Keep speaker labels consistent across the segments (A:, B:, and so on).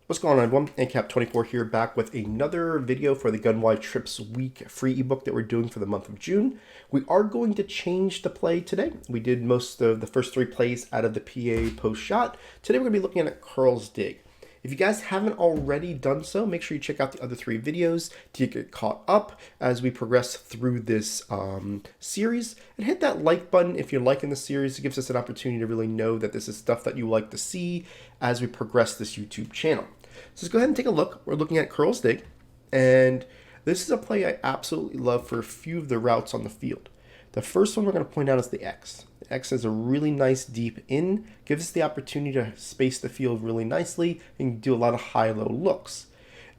A: What's going on, everyone? ANCAP24 here, back with another video for the Gunwide Trips Week free ebook that we're doing for the month of June. We are going to change the play today. We did most of the first three plays out of the PA post shot. Today we're going to be looking at Curl's Dig. If you guys haven't already done so, make sure you check out the other three videos to get caught up as we progress through this series. And hit that like button if you're liking the series. It gives us an opportunity to really know that this is stuff that you like to see as we progress this YouTube channel. So let's go ahead and take a look. We're looking at Curl's Dig. And this is a play I absolutely love for a few of the routes on the field. The first one we're going to point out is the X. The X is a really nice deep in, gives us the opportunity to space the field really nicely and do a lot of high-low looks.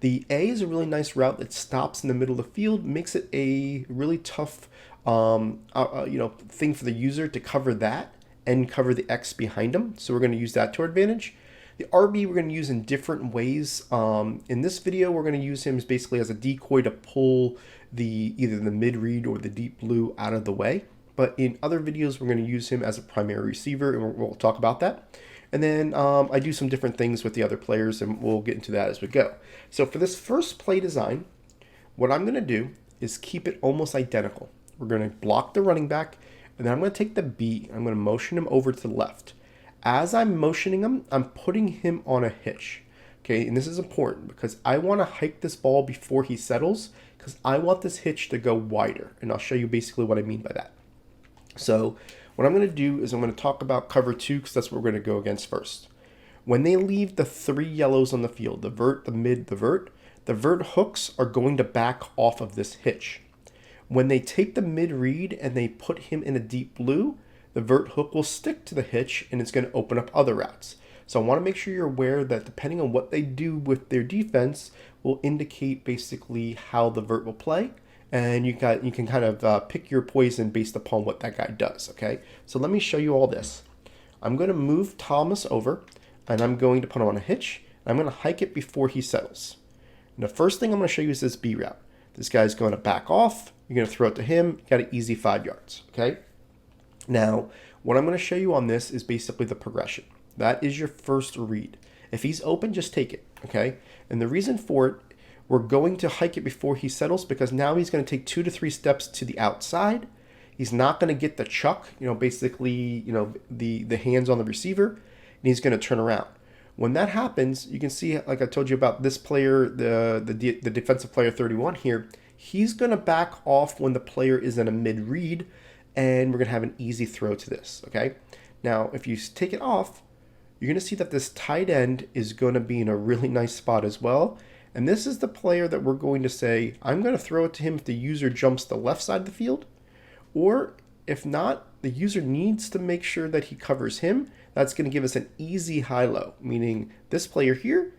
A: The A is a really nice route that stops in the middle of the field, makes it a really tough thing for the user to cover that and cover the X behind them. So we're going to use that to our advantage. The RB we're going to use in different ways. In this video, we're going to use him as basically as a decoy to pull either the mid-read or the deep blue out of the way. But in other videos, we're going to use him as a primary receiver, and we'll talk about that. And then I do some different things with the other players, and we'll get into that as we go. So for this first play design, what I'm going to do is keep it almost identical. We're going to block the running back, and then I'm going to take the B. I'm going to motion him over to the left. As I'm motioning him, I'm putting him on a hitch. Okay, and this is important because I want to hike this ball before he settles because I want this hitch to go wider. And I'll show you basically what I mean by that. So what I'm going to do is I'm going to talk about cover two because that's what we're going to go against first. When they leave the three yellows on the field, the vert, the mid, the vert hooks are going to back off of this hitch. When they take the mid read and they put him in a deep blue, the vert hook will stick to the hitch and it's going to open up other routes. So I want to make sure you're aware that depending on what they do with their defense will indicate basically how the vert will play. And you can kind of pick your poison based upon what that guy does, okay? So let me show you all this. I'm going to move Thomas over and I'm going to put him on a hitch. And I'm going to hike it before he settles. And the first thing I'm going to show you is this B route. This guy's going to back off. You're going to throw it to him. You got an easy 5 yards, okay? Now, what I'm going to show you on this is basically the progression. That is your first read. If he's open, just take it, okay? And the reason for it, we're going to hike it before he settles because now he's going to take 2 to 3 steps to the outside. He's not going to get the chuck, basically, the hands on the receiver, and he's going to turn around. When that happens, you can see, like I told you about this player, the defensive player 31 here, he's going to back off when the player is in a mid-read, and we're going to have an easy throw to this, okay? Now, if you take it off, you're going to see that this tight end is going to be in a really nice spot as well. And this is the player that we're going to say, I'm going to throw it to him if the user jumps the left side of the field. Or if not, the user needs to make sure that he covers him. That's going to give us an easy high-low, meaning this player here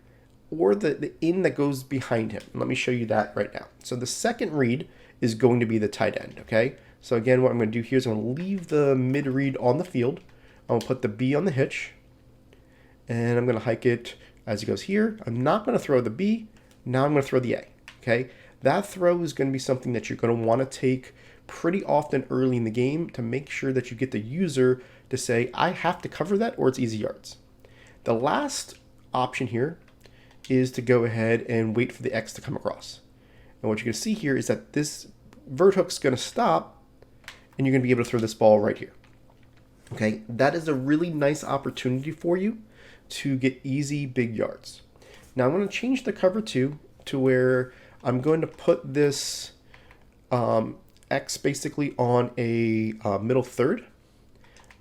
A: or the in that goes behind him. Let me show you that right now. So the second read is going to be the tight end, okay? So again, what I'm going to do here is I'm going to leave the mid-read on the field. I'm going to put the B on the hitch. And I'm going to hike it as he goes here. I'm not going to throw the B. Now I'm going to throw the A. Okay? That throw is going to be something that you're going to want to take pretty often early in the game to make sure that you get the user to say, I have to cover that or it's easy yards. The last option here is to go ahead and wait for the X to come across. And what you're going to see here is that this vert hook's going to stop and you're going to be able to throw this ball right here. Okay, that is a really nice opportunity for you to get easy big yards. Now I'm going to change the cover two to where I'm going to put this X basically on a middle third.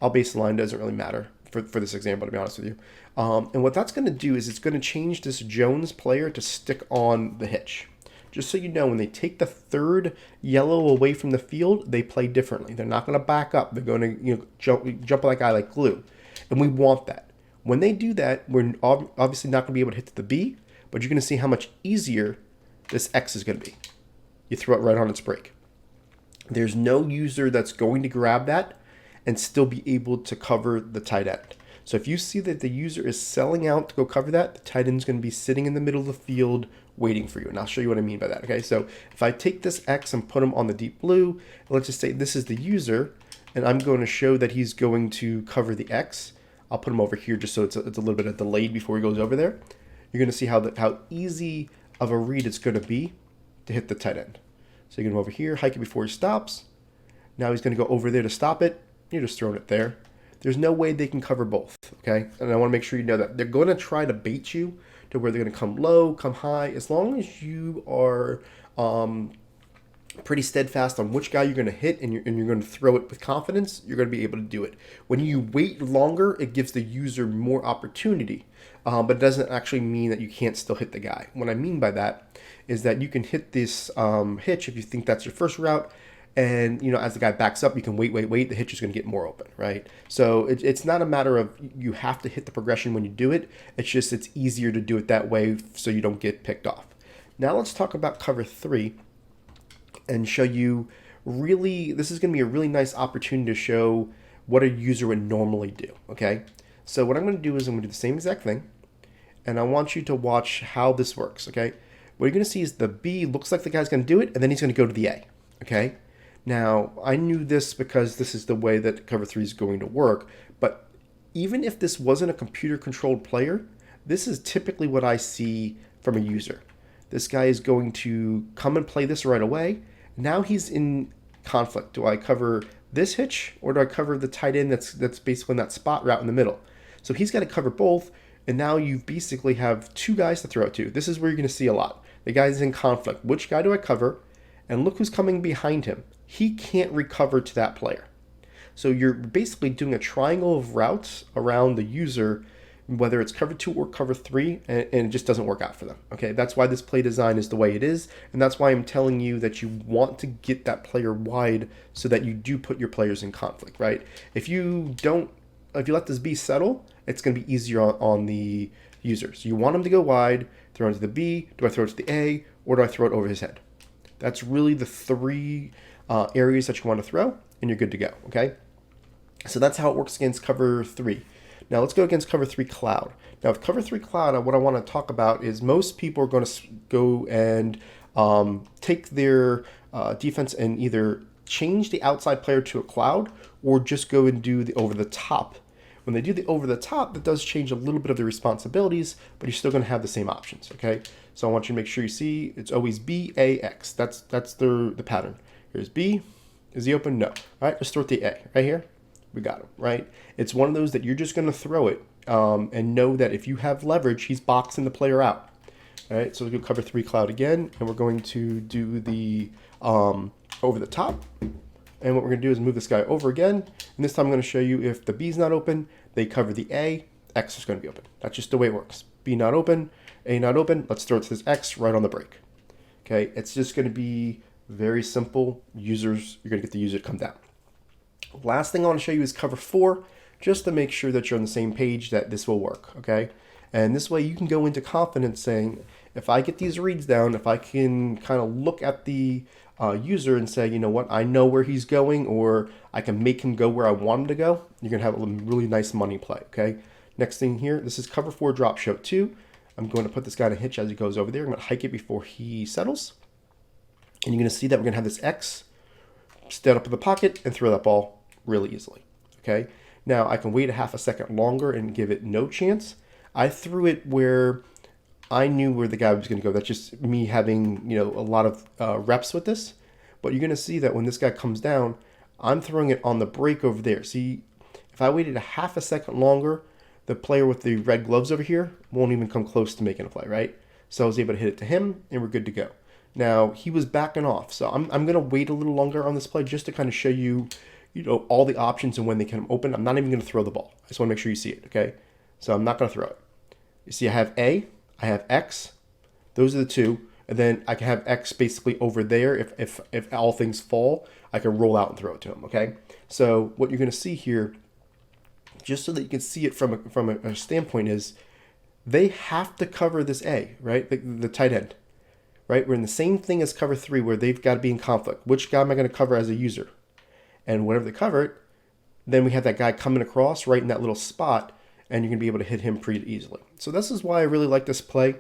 A: I'll base the line, doesn't really matter for this example, to be honest with you. And what that's going to do is it's going to change this Jones player to stick on the hitch. Just so you know, when they take the third yellow away from the field, they play differently. They're not going to back up. They're going to jump like guy like glue. And we want that. When they do that, we're obviously not going to be able to hit the B, but you're going to see how much easier this X is going to be. You throw it right on its break. There's no user that's going to grab that and still be able to cover the tight end. So if you see that the user is selling out to go cover that, the tight end is going to be sitting in the middle of the field waiting for you. And I'll show you what I mean by that. Okay, so if I take this X and put him on the deep blue, let's just say this is the user, and I'm going to show that he's going to cover the X. I'll put him over here just so it's a little bit of delayed before he goes over there. you're going to see how easy of a read it's going to be to hit the tight end. So you can go over here, hike it before he stops. Now he's going to go over there to stop it. You're just throwing it there. There's no way they can cover both, okay? And I want to make sure you know that. They're going to try to bait you to where they're going to come low, come high. As long as you are pretty steadfast on which guy you're going to hit and you're going to throw it with confidence, you're going to be able to do it. When you wait longer, it gives the user more opportunity, but it doesn't actually mean that you can't still hit the guy. What I mean by that is that you can hit this hitch if you think that's your first route, and as the guy backs up, you can wait. The hitch is going to get more open, right? So it's not a matter of you have to hit the progression when you do it. It's just it's easier to do it that way so you don't get picked off. Now let's talk about cover 3 and show you this is going to be a really nice opportunity to show what a user would normally do, okay? So what I'm going to do is I'm going to do the same exact thing, and I want you to watch how this works, okay? What you're going to see is the B looks like the guy's going to do it, and then he's going to go to the A, okay? Now, I knew this because this is the way that cover 3 is going to work, but even if this wasn't a computer-controlled player, this is typically what I see from a user. This guy is going to come and play this right away. Now he's in conflict. Do I cover this hitch, or do I cover the tight end that's basically in that spot route in the middle? So he's got to cover both, and now you basically have two guys to throw it to. This is where you're going to see a lot. The guy's in conflict. Which guy do I cover? And look who's coming behind him. He can't recover to that player. So you're basically doing a triangle of routes around the user, whether it's cover 2 or cover 3, and it just doesn't work out for them. Okay, that's why this play design is the way it is, and that's why I'm telling you that you want to get that player wide so that you do put your players in conflict, right? If you let this B settle, it's going to be easier on the user. So you want him to go wide, throw it to the B, do I throw it to the A, or do I throw it over his head? That's really the 3 areas that you want to throw, and you're good to go, okay? So that's how it works against cover 3. Now let's go against cover 3 cloud. Now with cover 3 cloud, what I want to talk about is most people are going to go and take their defense and either change the outside player to a cloud or just go and do the over the top. When they do the over the top, that does change a little bit of the responsibilities, but you're still going to have the same options, okay? So I want you to make sure you see it's always B, A, X. That's the pattern. Here's B. Is he open? No. All right, let's throw it the A right here. We got him, right? It's one of those that you're just going to throw it and know that if you have leverage, he's boxing the player out. All right, so we'll go cover 3 cloud again, and we're going to do the over the top. And what we're going to do is move this guy over again. And this time I'm going to show you if the B's not open, they cover the A, X is going to be open. That's just the way it works. B not open, A not open. Let's throw it to this X right on the break. Okay, it's just going to be very simple. Users, you're going to get the user to come down. Last thing I want to show you is cover 4, just to make sure that you're on the same page that this will work, okay? And this way you can go into confidence saying, if I get these reads down, if I can kind of look at the user and say, you know what, I know where he's going, or I can make him go where I want him to go, you're going to have a really nice money play, okay? Next thing here, this is cover 4 drop show 2. I'm going to put this guy in a hitch as he goes over there. I'm going to hike it before he settles. And you're going to see that we're going to have this X stand up in the pocket and throw that ball really easily, okay? Now, I can wait a half a second longer and give it no chance. I threw it where I knew where the guy was going to go. That's just me having, a lot of reps with this. But you're going to see that when this guy comes down, I'm throwing it on the break over there. See, if I waited a half a second longer, the player with the red gloves over here won't even come close to making a play, right? So I was able to hit it to him, and we're good to go. Now, he was backing off. So I'm going to wait a little longer on this play just to kind of show you, all the options and when they can open. I'm not even going to throw the ball. I just want to make sure you see it, okay? So I'm not going to throw it. You see I have A, I have X. Those are the 2. And then I can have X basically over there. If all things fall, I can roll out and throw it to him, okay? So what you're going to see here, just so that you can see it from a standpoint, is they have to cover this A, right? The tight end, right? We're in the same thing as cover 3 where they've got to be in conflict. Which guy am I going to cover as a user? And whenever they cover it, then we have that guy coming across right in that little spot, and you're going to be able to hit him pretty easily. So this is why I really like this play.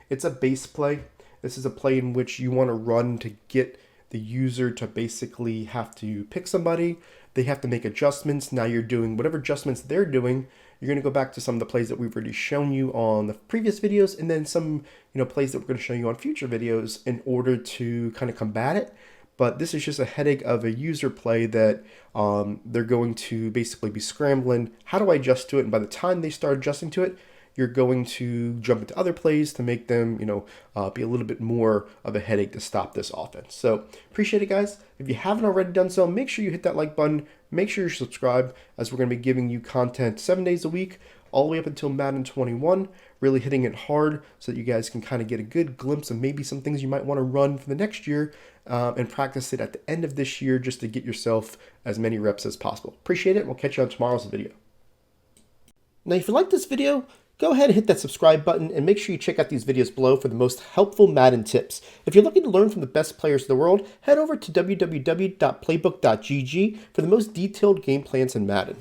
A: It's a base play. This is a play in which you want to run to get the user to basically have to pick somebody. They have to make adjustments. Now you're doing whatever adjustments they're doing. you're going to go back to some of the plays that we've already shown you on the previous videos, and then some, plays that we're going to show you on future videos in order to kind of combat it. But this is just a headache of a user play that they're going to basically be scrambling. How do I adjust to it? And by the time they start adjusting to it, you're going to jump into other plays to make them, be a little bit more of a headache to stop this offense. So appreciate it, guys. If you haven't already done so, make sure you hit that like button. Make sure you're subscribed, as we're going to be giving you content 7 days a week, all the way up until Madden 21, really hitting it hard so that you guys can kind of get a good glimpse of maybe some things you might want to run for the next year and practice it at the end of this year just to get yourself as many reps as possible. Appreciate it. We'll catch you on tomorrow's video. Now, if you like this video, go ahead and hit that subscribe button and make sure you check out these videos below for the most helpful Madden tips. If you're looking to learn from the best players in the world, head over to www.playbook.gg for the most detailed game plans in Madden.